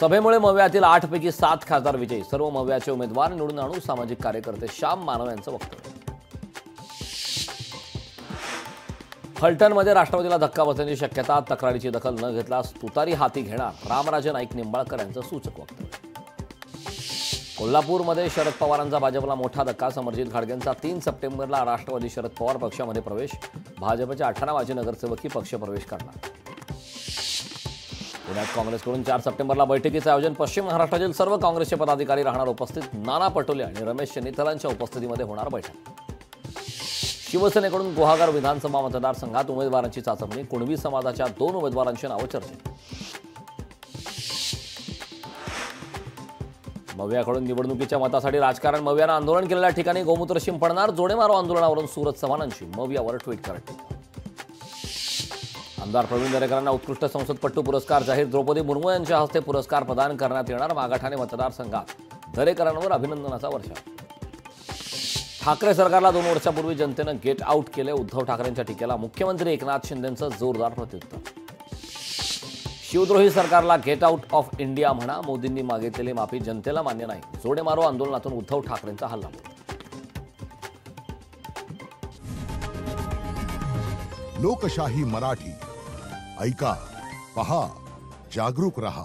सभेमुळे मव्यातील 8 पैकी 7 खासदार विजयी, सर्व मव्याचे उमेदवार निवडून आणू, सामाजिक कार्यकर्ते श्याम मानव यांचं वक्तव्य. फलटणमध्ये राष्ट्रवादीला धक्का बसण्याची शक्यता, तक्रारीची दखल न घेतल्यास तुतारी हाती घेणार, रामराजे नाईक निंबाळकर यांचं सूचक वक्तव्य. कोल्हापूरमध्ये शरद पवारांचा भाजपला मोठा धक्का, समरजित घाडगेंचा 3 सप्टेंबरला राष्ट्रवादी शरद पवार पक्षामध्ये प्रवेश, भाजपच्या 18 माजी नगरसेवकही पक्ष प्रवेश करणार. पुण्यात काँग्रेसकडून 4 सप्टेंबरला बैठकीचे आयोजन, पश्चिम महाराष्ट्रातील सर्व काँग्रेसचे पदाधिकारी राहणार उपस्थित, नाना पटोले आणि रमेश चेन्नीथलांच्या उपस्थितीमध्ये होणार बैठक. शिवसेनेकडून गुहागर विधानसभा मतदारसंघात उमेदवारांची चाचपणी, कुणबी समाजाच्या 2 उमेदवारांची नावं चर्चेत. मव्याकडून निवडणुकीच्या मतासाठी राजकारण, मव्यानं आंदोलन केलेल्या ठिकाणी गोमूत्र शिंपडणार, जोडेमारो आंदोलनावरून सुरत चव्हाणांची मव्यावर ट्विट करत. आमदार प्रवीण दरेकरांना उत्कृष्ट संसदपटू पुरस्कार जाहीर, द्रौपदी मुर्मू यांच्या हस्ते पुरस्कार प्रदान करण्यात येणार. मागाठाणे मतदारसंघात दरेकरांवर अभिनंदनाचा वर्षाव. ठाकरे सरकारला 2 वर्षापूर्वी जनतेनं गेट आउट केले, उद्धव ठाकरेंच्या टीकेला मुख्यमंत्री एकनाथ शिंदेंचं जोरदार प्रत्युत्तर. शिवद्रोही सरकारला गेट आउट ऑफ इंडिया म्हणा, मोदींनी मागितलेली माफी जनतेला मान्य नाही, जोडेमारो आंदोलनातून उद्धव ठाकरेंचा हल्ला. लोकशाही मराठी ऐका, पहा, जागरूक रहा.